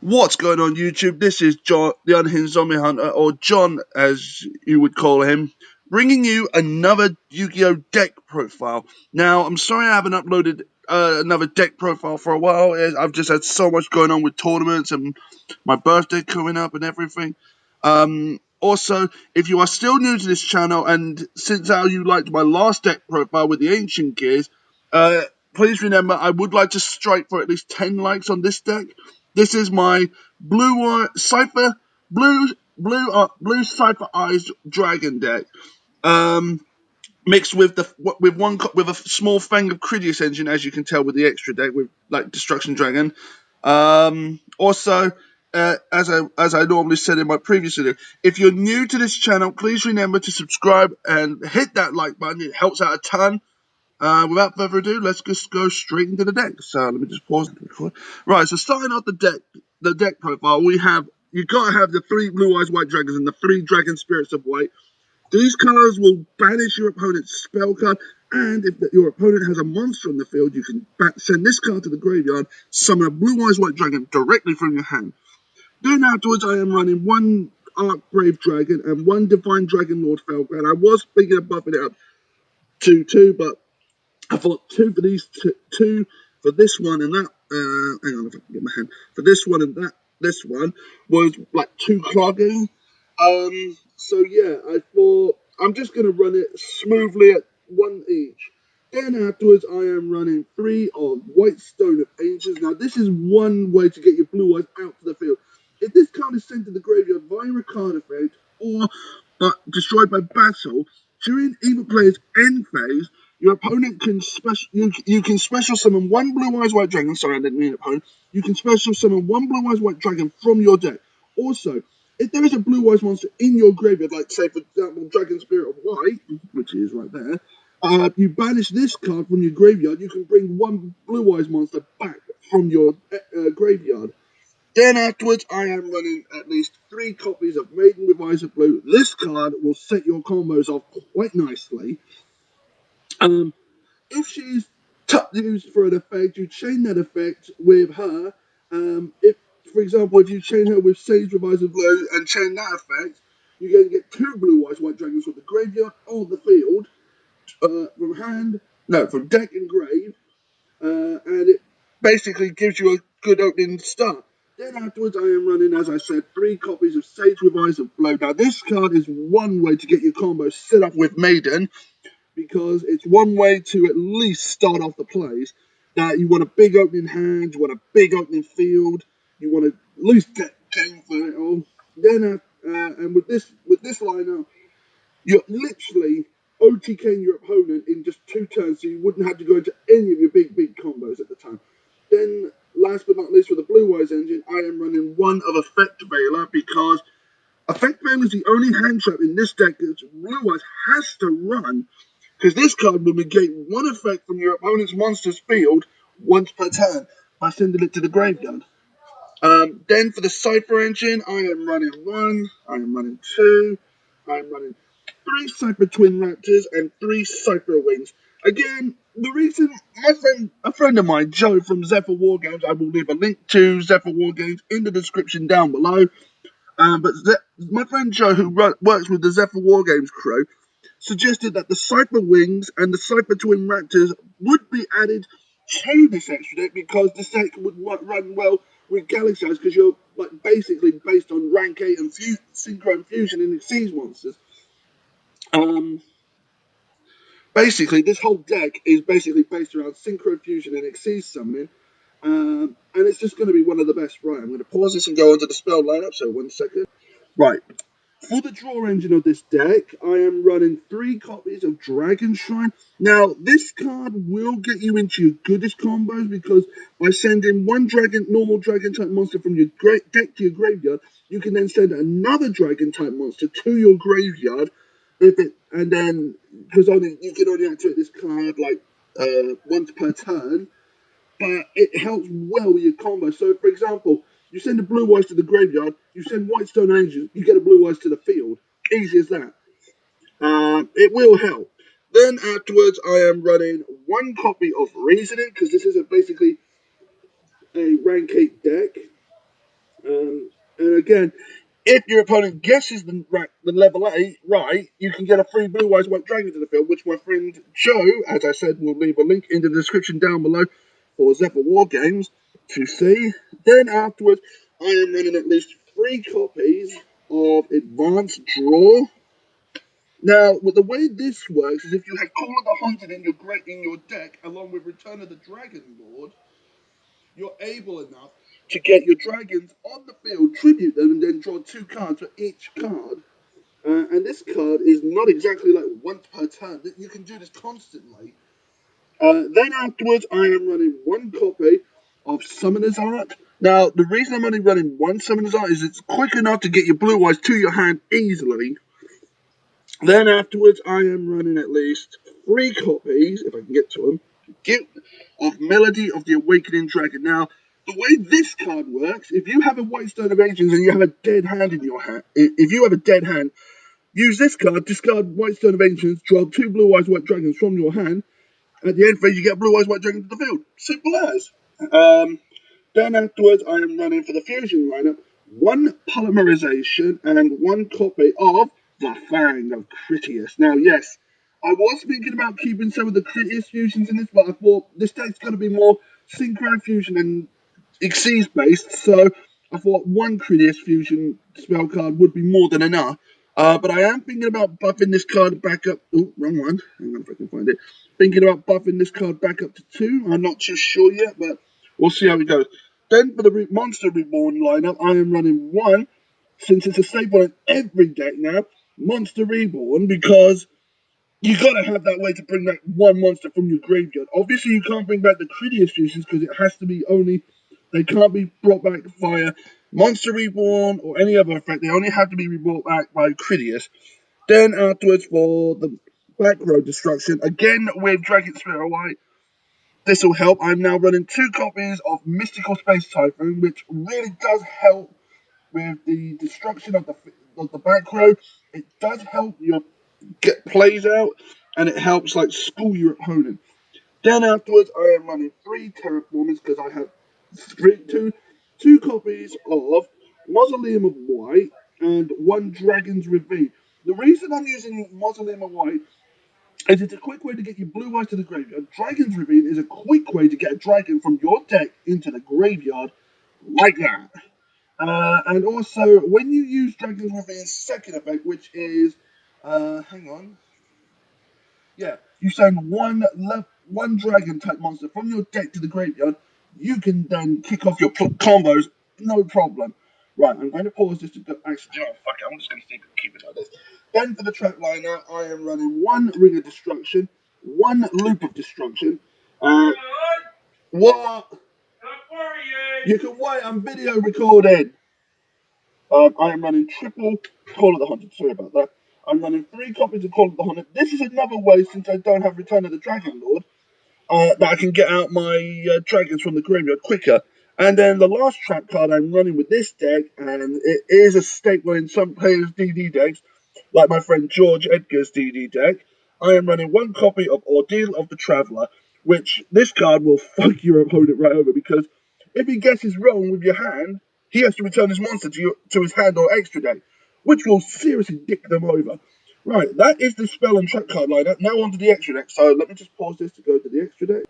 What's going on YouTube? This is John, the Unhinged Zombie Hunter, or John as you would call him, bringing you another Yu-Gi-Oh! Deck profile. Now, I'm sorry I haven't uploaded another deck profile for a while. I've just had so much going on with tournaments and my birthday coming up and everything. Also, if you are still new to this channel, and since how you liked my last deck profile with the Ancient Gears, please remember I would like to strike for at least 10 likes on this deck. This is my cipher blue cipher eyes dragon deck. Mixed with with a small fang of Critius engine, as you can tell with the extra deck with like Destruction Dragon. Also, as I normally said in my previous video, if you're new to this channel, please remember to subscribe and hit that like button. It helps out a ton. Without further ado, let's just go straight into the deck. So let me just pause the record. Right, so starting off the deck profile, you gotta have the 3 blue eyes white dragons and the 3 dragon spirits of white. These cards will banish your opponent's spell card, and if your opponent has a monster on the field, you can send this card to the graveyard, summon a blue eyes white dragon directly from your hand. Then afterwards, I am running 1 Arc Brave Dragon and 1 Divine Dragon Lord Falcon. I was thinking of buffing it up to 2, but I thought 2 for these, 2 for this one and that. Hang on, if I can get my hand. For this one and this one was like too clogging. So yeah, I thought I'm just gonna run it smoothly at 1 each. Then afterwards, I am running 3 of White Stone of Ancients. Now this is one way to get your blue eyes out to the field. If this card is sent to the graveyard via a card effect or destroyed by battle during either player's end phase, your opponent can you can special summon 1 blue eyes white dragon. Sorry, I didn't mean opponent. You can special summon 1 blue eyes white dragon from your deck. Also, if there is a blue eyes monster in your graveyard, like say for example Dragon Spirit of White, which is right there, you banish this card from your graveyard. You can bring 1 blue eyes monster back from your graveyard. Then afterwards, I am running at least 3 copies of Maiden with Eyes of Blue. This card will set your combos off quite nicely. If she's used for an effect, you chain that effect with her. If, for example, if you chain her with Sage with Eyes of Blue and chain that effect, you're going to get 2 blue eyes white dragons from the graveyard or the field, from deck and grave, and it basically gives you a good opening start. Then afterwards, I am running, as I said, 3 copies of Sage with Eyes of Blue. Now, this card is one way to get your combo set up with Maiden, because it's one way to at least start off the plays. That you want a big opening hand, you want a big opening field, you want to at least get game for it all. Then, and with this lineup, you're literally OTKing your opponent in just 2 turns, so you wouldn't have to go into any of your big combos at the time. Then, last but not least, with the Blue Eyes engine, I am running 1 of Effect Veiler, because Effect Veiler is the only hand trap in this deck that Blue Eyes has to run, because this card will negate 1 effect from your opponent's monster's field once per turn by sending it to the graveyard. Then for the Cipher engine, I am running 1, I am running 2, I am running 3 Cipher Twin Raptors and 3 Cipher Wings. Again, the reason, a friend of mine, Joe from Zephyr WarGames, I will leave a link to Zephyr WarGames in the description down below. My friend Joe, who works with the Zephyr WarGames crew, suggested that the Cipher Wings and the Cipher Twin Raptors would be added to this extra deck, because this deck would run well with Galaxy Eyes, because you're like basically based on rank 8 and Synchro Infusion and Exceeds monsters. Basically, this whole deck is basically based around Synchro Fusion and Exceeds summoning, and it's just going to be one of the best. Right, I'm going to pause this and go onto the spell lineup, so 1 second. Right, for the draw engine of this deck, I am running 3 copies of Dragon Shrine. Now, this card will get you into your goodest combos, because by sending 1 normal dragon type monster from your deck to your graveyard, you can then send another dragon type monster to your graveyard. And then, because you can only activate this card like once per turn, but it helps well with your combo. So, for example, you send a blue eyes to the graveyard, you send white stone angels, you get a blue eyes to the field. Easy as that. It will help. Then afterwards, I am running 1 copy of Reasoning, because this is basically a rank 8 deck. again. If your opponent guesses the level 8 right, you can get a free Blue Eyes White Dragon to the field, which my friend Joe, as I said, will leave a link in the description down below for Zephyr WarGames to see. Then afterwards, I am running at least 3 copies of Advanced Draw. Now, with the way this works is if you have Call of the Hunted in your deck, along with Return of the Dragon Lord, you're able enough to get your dragons on the field, tribute them, and then draw 2 cards for each card. And this card is not exactly like once per turn. You can do this constantly. Then afterwards, I am running 1 copy of Summoner's Art. Now, the reason I'm only running 1 Summoner's Art is it's quick enough to get your blue eyes to your hand easily. Then afterwards, I am running at least 3 copies, if I can get to them, of Melody of the Awakening Dragon. Now, the way this card works, if you have a White Stone of Ancients and you have a dead hand in your hand, if you have a dead hand, use this card, discard White Stone of Ancients, draw 2 Blue Eyes White Dragons from your hand, and at the end phase you get Blue Eyes White Dragon to the field. Simple as. Then afterwards, I am running for the Fusion lineup 1 Polymerization and 1 copy of the Fang of Critias. Now, yes, I was thinking about keeping some of the Critias fusions in this, but I thought this deck's going to be more Synchro Fusion and Xyz based, so I thought 1 Critias fusion spell card would be more than enough. But I am thinking about buffing this card back up. Oh, wrong one. Hang on if I can find it. Thinking about buffing this card back up to 2. I'm not too sure yet, but we'll see how it goes. Then for the Monster Reborn lineup, I am running 1, since it's a staple in every deck now, Monster Reborn, because you gotta have that way to bring back 1 monster from your graveyard. Obviously, you can't bring back the Critias fusions because it has to be only. They can't be brought back via Monster Reborn or any other effect. They only have to be brought back by Critias. Then afterwards for the back row destruction, again with Dragon Spirit White. This will help. I'm now running 2 copies of Mystical Space Typhoon, which really does help with the destruction of the back row. It does help your get plays out, and it helps like school your opponent. Then afterwards, I am running 3 Terraformers because I have two copies of Mausoleum of White and 1 Dragon's Ravine. The reason I'm using Mausoleum of White is it's a quick way to get your blue eyes to the graveyard. Dragon's Ravine is a quick way to get a dragon from your deck into the graveyard like that. And also, when you use Dragon's Ravine's second effect, which is, hang on, yeah, you send one dragon type monster from your deck to the graveyard, you can then kick off your combos, no problem. Right, I'm going to pause this to go. Actually, oh, fuck it, I'm just going to keep it like this. Then for the trap liner, I am running 1 Ring of Destruction, 1 Loop of Destruction. What? You can wait, I'm video recording. I am running triple Call of the Hunted. Sorry about that. I'm running 3 copies of Call of the Hunted. This is another way, since I don't have Return of the Dragon Lord, that I can get out my dragons from the graveyard quicker. And then the last trap card I'm running with this deck, and it is a staple in some players' DD decks, like my friend George Edgar's DD deck. I am running 1 copy of Ordeal of the Traveller, which this card will fuck your opponent right over, because if he guesses wrong with your hand, he has to return his monster to his hand or extra deck, which will seriously dick them over. Right, that is the spell and trap card lineup. Now on to the extra deck. So let me just pause this to go to the extra deck.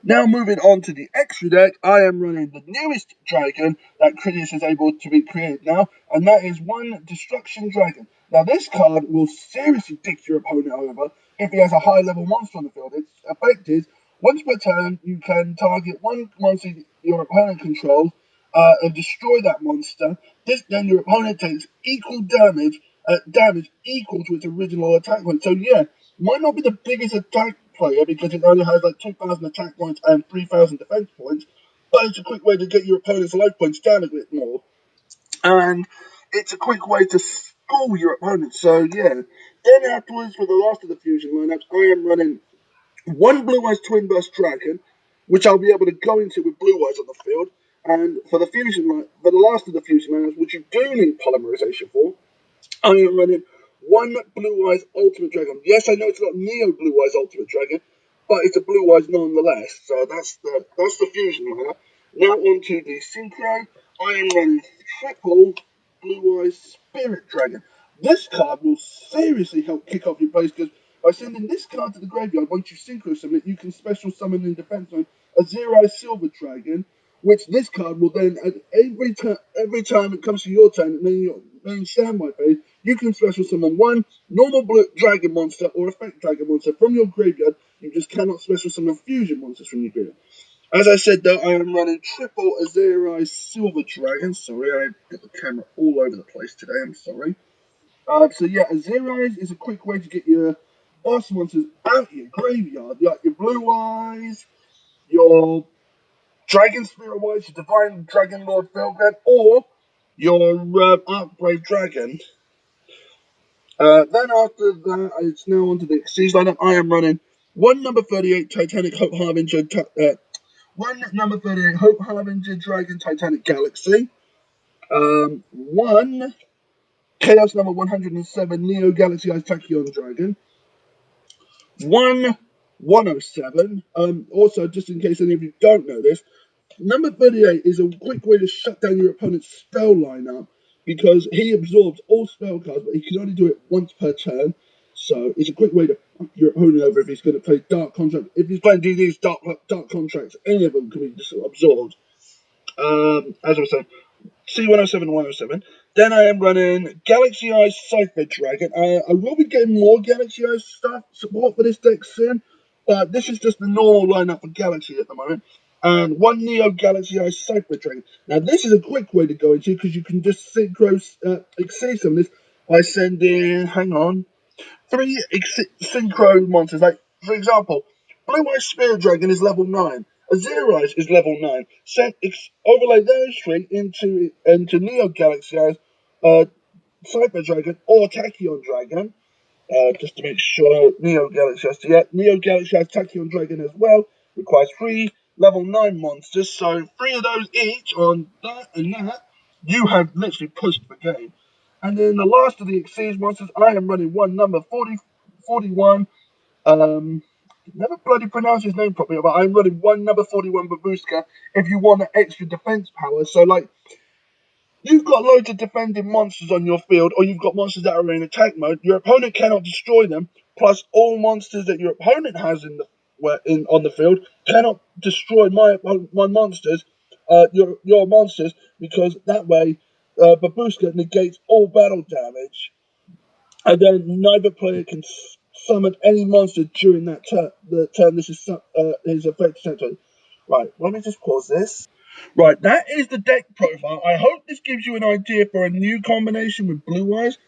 Now moving on to the extra deck, I am running the newest dragon that Critias is able to be created now, and that is 1 Destruction Dragon. Now this card will seriously dick your opponent over if he has a high level monster on the field. Its effect is, once per turn, you can target 1 monster your opponent controls and destroy that monster. Then your opponent takes equal damage equal to its original attack point. So yeah, might not be the biggest attack player because it only has like 2,000 attack points and 3,000 defense points, but it's a quick way to get your opponent's life points down a bit more, and it's a quick way to school your opponent. So yeah. Then afterwards, for the last of the fusion lineups, I am running 1 Blue Eyes Twin Burst Dragon, which I'll be able to go into with Blue Eyes on the field. And for the for the last of the fusion lineups, which you do need polymerization for, I am running 1 Blue Eyes Ultimate Dragon. Yes, I know it's not Neo Blue Eyes Ultimate Dragon, but it's a Blue Eyes nonetheless. So that's the fusion lineup. Now on to the Synchro. I am running triple Blue Eyes Spirit Dragon. This card will seriously help kick off your base because by sending this card to the graveyard, once you synchro summon it, you can special summon in defense mode a Zero-Eyes Silver Dragon, which this card will then, at every time it comes to your turn, and then your main standby phase, you can special summon one normal blue dragon monster or effect dragon monster from your graveyard. You just cannot special summon fusion monsters from your graveyard. As I said, though, I am running triple Azeri Silver Dragon. Sorry, I've got the camera all over the place today. I'm sorry. So yeah, Azeri is a quick way to get your boss monsters out of your graveyard. Like your Blue Eyes, your Dragon Spirit Wise, your Divine Dragon Lord Felgrand, or your Archbrave Dragon. Then after that, it's now onto the Exceed lineup. I am running one number 38 Titanic Hope Harbinger, one number 38 Hope Harbinger Dragon Titanic Galaxy, one Chaos number 107 Neo Galaxy Eyes Tachyon Dragon, one 107. Also, just in case any of you don't know this, number 38 is a quick way to shut down your opponent's spell lineup because he absorbs all spell cards, but he can only do it once per turn. So it's a quick way to fuck your opponent over if he's going to play Dark Contract. If he's playing DD's Dark Contracts, any of them can be just absorbed. As I was saying, C107 107. Then I am running Galaxy Eyes Cipher Dragon. I will be getting more Galaxy Eyes stuff support for this deck soon, but this is just the normal lineup for Galaxy at the moment. And one Neo Galaxy Eyes Cipher Dragon. Now this is a quick way to go into because you can just synchro exceed some of this by sending, hang on, three synchro monsters. Like, for example, Blue Eyes Spirit Dragon is level 9. Azeri is level 9. Overlay those three into Neo Galaxy Eyes, Cipher Dragon, or Tachyon Dragon. Just to make sure Neo Galaxy Eyes. Yeah, Neo Galaxy Eyes Tachyon Dragon as well. Requires 3 level 9 monsters. So 3 of those each on that and that. You have literally pushed the game. And then the last of the Exceed monsters, I am running one number 41. Never bloody pronounce his name properly, but I'm running one number 41 Babushka if you want an extra defense power. So, like, you've got loads of defending monsters on your field, or you've got monsters that are in attack mode. Your opponent cannot destroy them. Plus, all monsters that your opponent has on the field cannot destroy my monsters, your monsters, because that way Babushka negates all battle damage, and then neither player can summon any monster during that turn. The turn this is his effect center. Right, let me just pause this. Right, that is the deck profile. I hope this gives you an idea for a new combination with Blue Eyes.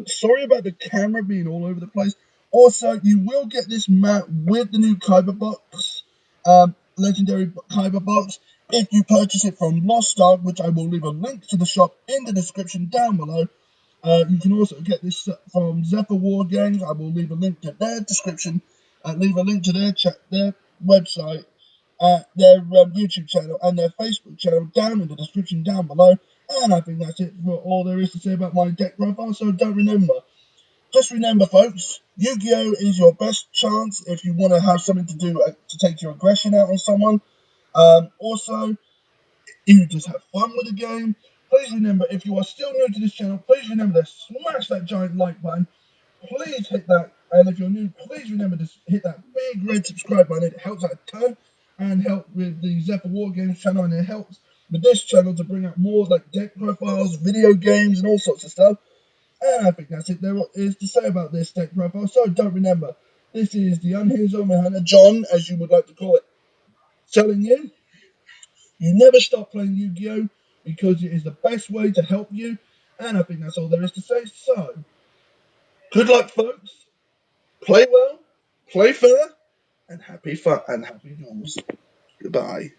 Sorry about the camera being all over the place. Also, you will get this map with the new Kyber box, legendary Kyber box, if you purchase it from Lost Ark, which I will leave a link to the shop in the description down below. You can also get this from Zephyr WarGames. I will leave a link to their description, leave a link to their website, their YouTube channel, and their Facebook channel down in the description down below. And I think that's it for all there is to say about my deck profile. So just remember, folks, Yu-Gi-Oh! Is your best chance if you want to have something to do to take your aggression out on someone. Also, you just have fun with the game. Please remember, if you are still new to this channel, please remember to smash that giant like button. Please hit that, and if you're new, please remember to hit that big red subscribe button. It helps out a ton and help with the Zephyr WarGames channel, and it helps with this channel to bring out more like deck profiles, video games, and all sorts of stuff. And I think that's it there is to say about this deck profile. So don't remember, this is the Unhinged Hunter, John, as you would like to call it, telling you, you never stop playing Yu-Gi-Oh! Because it is the best way to help you. And I think that's all there is to say. So, good luck, folks. Play well, play fair, and happy fun and happy duels. Goodbye.